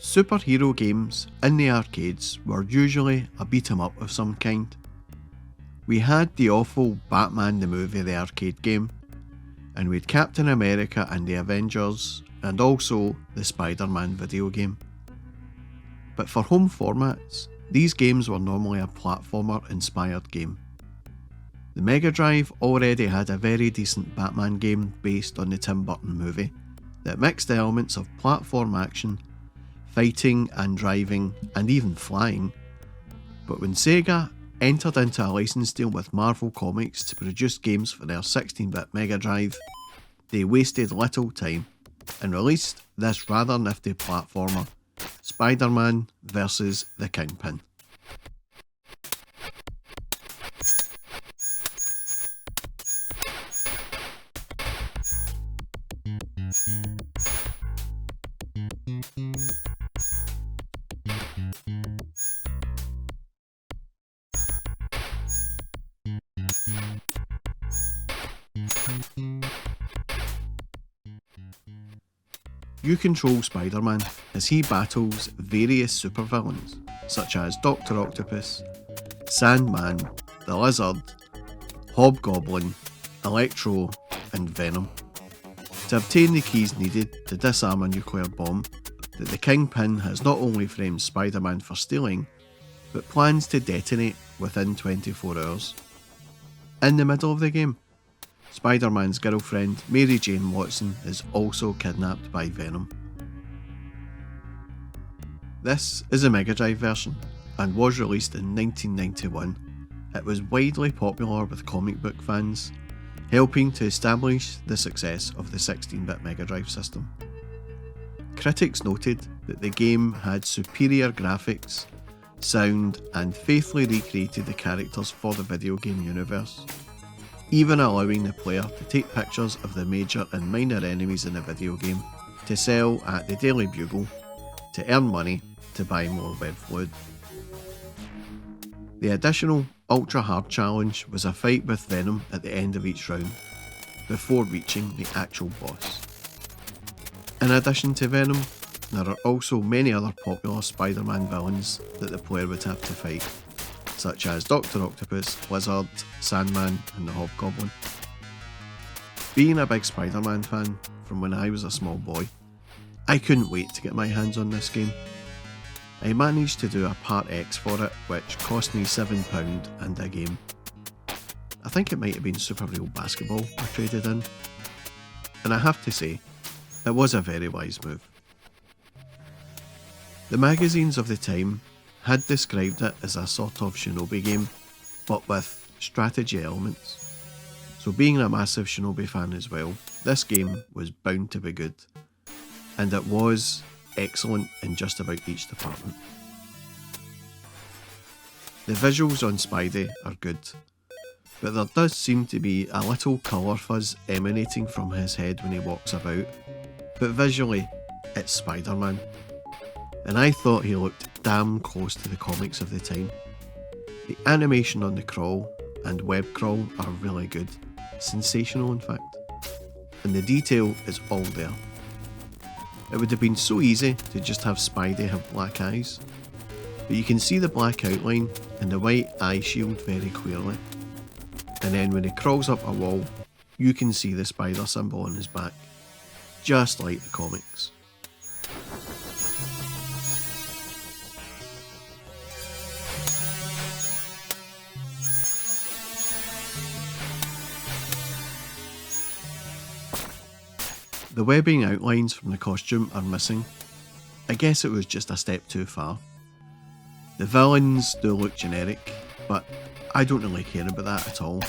Superhero games in the arcades were usually a beat 'em up of some kind. We had the awful Batman the Movie the arcade game, and we had Captain America and the Avengers, and also the Spider-Man video game. But for home formats, these games were normally a platformer-inspired game. The Mega Drive already had a very decent Batman game based on the Tim Burton movie that mixed elements of platform action, fighting and driving and even flying. But when Sega entered into a license deal with Marvel Comics to produce games for their 16-bit Mega Drive, they wasted little time and released this rather nifty platformer, Spider-Man vs. the Kingpin. You control Spider-Man as he battles various supervillains such as Dr. Octopus, Sandman, the Lizard, Hobgoblin, Electro and Venom. To obtain the keys needed to disarm a nuclear bomb that the Kingpin has not only framed Spider-Man for stealing, but plans to detonate within 24 hours. In the middle of the game, Spider-Man's girlfriend, Mary Jane Watson, is also kidnapped by Venom. This is a Mega Drive version and was released in 1991. It was widely popular with comic book fans, helping to establish the success of the 16-bit Mega Drive system. Critics noted that the game had superior graphics, sound, and faithfully recreated the characters for the video game universe, even allowing the player to take pictures of the major and minor enemies in the video game to sell at the Daily Bugle to earn money to buy more web fluid. The additional Ultra Hard challenge was a fight with Venom at the end of each round, before reaching the actual boss. In addition to Venom, there are also many other popular Spider-Man villains that the player would have to fight, such as Dr. Octopus, Lizard, Sandman and the Hobgoblin. Being a big Spider-Man fan from when I was a small boy, I couldn't wait to get my hands on this game. I managed to do a Part X for it, which cost me £7 and a game. I think it might have been Super Real Basketball I traded in, and I have to say, it was a very wise move. The magazines of the time had described it as a sort of Shinobi game, but with strategy elements. So being a massive Shinobi fan as well, this game was bound to be good, and it was excellent in just about each department. The visuals on Spidey are good, but there does seem to be a little colour fuzz emanating from his head when he walks about, but visually it's Spider-Man, and I thought he looked damn close to the comics of the time. The animation on the crawl and web crawl are really good, sensational in fact, and the detail is all there. It would have been so easy to just have Spidey have black eyes, but you can see the black outline and the white eye shield very clearly, and then when he crawls up a wall, you can see the spider symbol on his back, just like the comics. The webbing outlines from the costume are missing. I guess it was just a step too far. The villains do look generic, but I don't really care about that at all,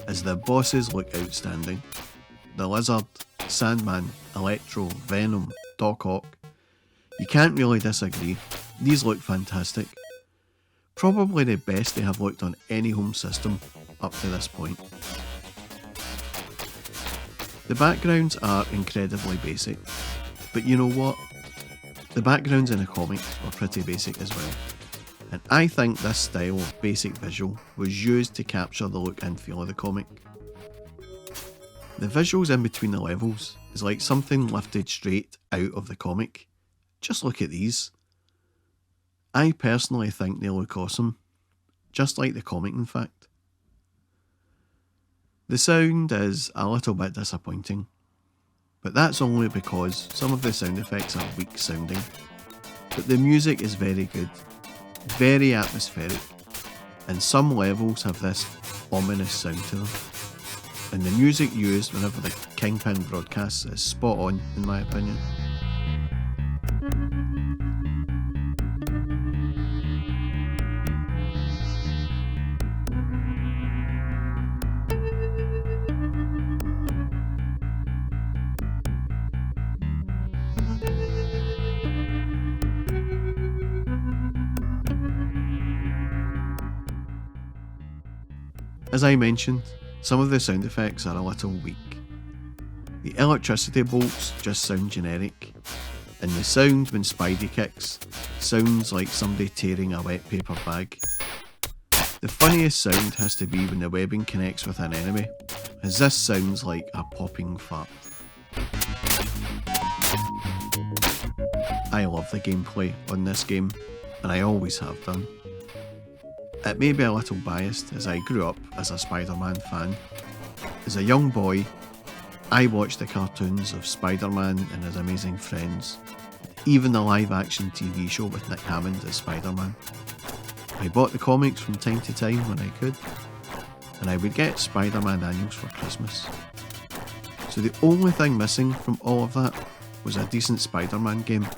as the bosses look outstanding. The Lizard, Sandman, Electro, Venom, Doc Ock. You can't really disagree, these look fantastic. Probably the best they have looked on any home system up to this point. The backgrounds are incredibly basic, but you know what? The backgrounds in the comics were pretty basic as well, and I think this style of basic visual was used to capture the look and feel of the comic. The visuals in between the levels is like something lifted straight out of the comic. Just look at these. I personally think they look awesome, just like the comic in fact. The sound is a little bit disappointing, but that's only because some of the sound effects are weak sounding. But the music is very good, very atmospheric, and some levels have this ominous sound to them. And the music used whenever the Kingpin broadcasts is spot on, in my opinion. As I mentioned, some of the sound effects are a little weak. The electricity bolts just sound generic, and the sound when Spidey kicks sounds like somebody tearing a wet paper bag. The funniest sound has to be when the webbing connects with an enemy, as this sounds like a popping fart. I love the gameplay on this game, and I always have done. It may be a little biased as I grew up as a Spider-Man fan. As a young boy, I watched the cartoons of Spider-Man and his amazing friends, even the live-action TV show with Nick Hammond as Spider-Man. I bought the comics from time to time when I could, and I would get Spider-Man annuals for Christmas. So the only thing missing from all of that was a decent Spider-Man game,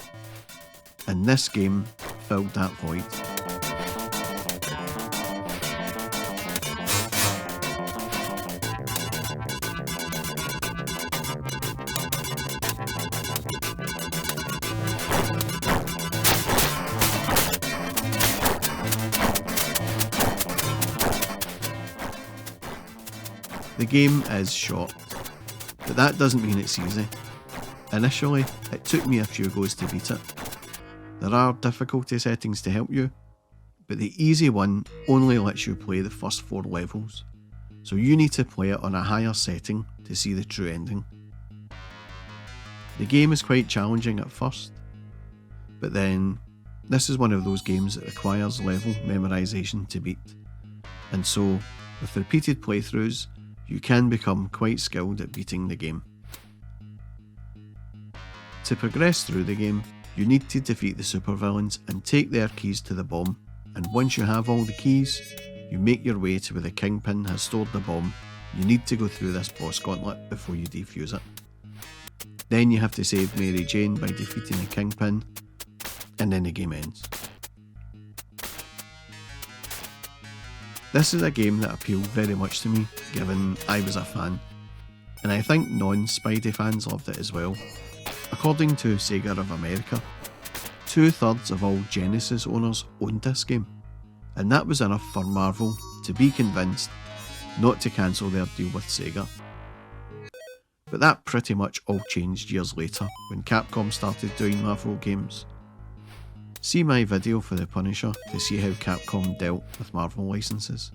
and this game filled that void. The game is short, but that doesn't mean it's easy. Initially, it took me a few goes to beat it. There are difficulty settings to help you, but the easy one only lets you play the first 4 levels, so you need to play it on a higher setting to see the true ending. The game is quite challenging at first, but then this is one of those games that requires level memorisation to beat, and so with repeated playthroughs you can become quite skilled at beating the game. To progress through the game, you need to defeat the supervillains and take their keys to the bomb, and once you have all the keys, you make your way to where the Kingpin has stored the bomb. You need to go through this boss gauntlet before you defuse it. Then you have to save Mary Jane by defeating the Kingpin, and then the game ends. This is a game that appealed very much to me, given I was a fan, and I think non-Spidey fans loved it as well. According to Sega of America, 2/3 of all Genesis owners owned this game, and that was enough for Marvel to be convinced not to cancel their deal with Sega. But that pretty much all changed years later when Capcom started doing Marvel games. See my video for The Punisher to see how Capcom dealt with Marvel licenses.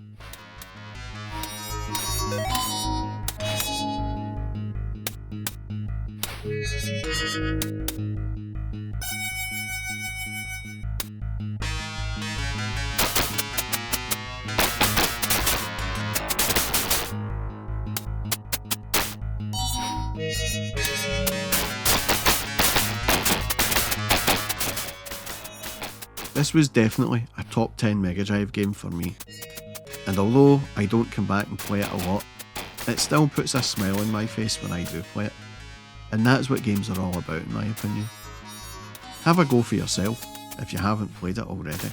This was definitely a top 10 Mega Drive game for me, and although I don't come back and play it a lot, it still puts a smile on my face when I do play it, and that's what games are all about in my opinion. Have a go for yourself if you haven't played it already.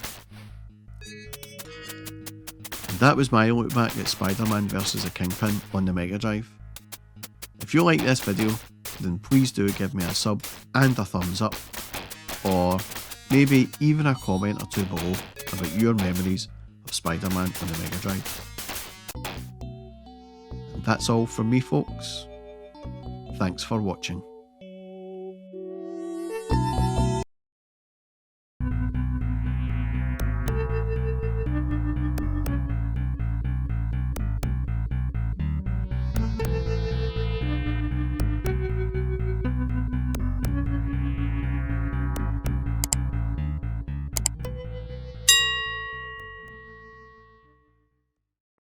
And that was my look back at Spider-Man vs. the Kingpin on the Mega Drive. If you like this video, then please do give me a sub and a thumbs up, or maybe even a comment or two below about your memories of Spider-Man on the Mega Drive. And that's all from me, folks. Thanks for watching.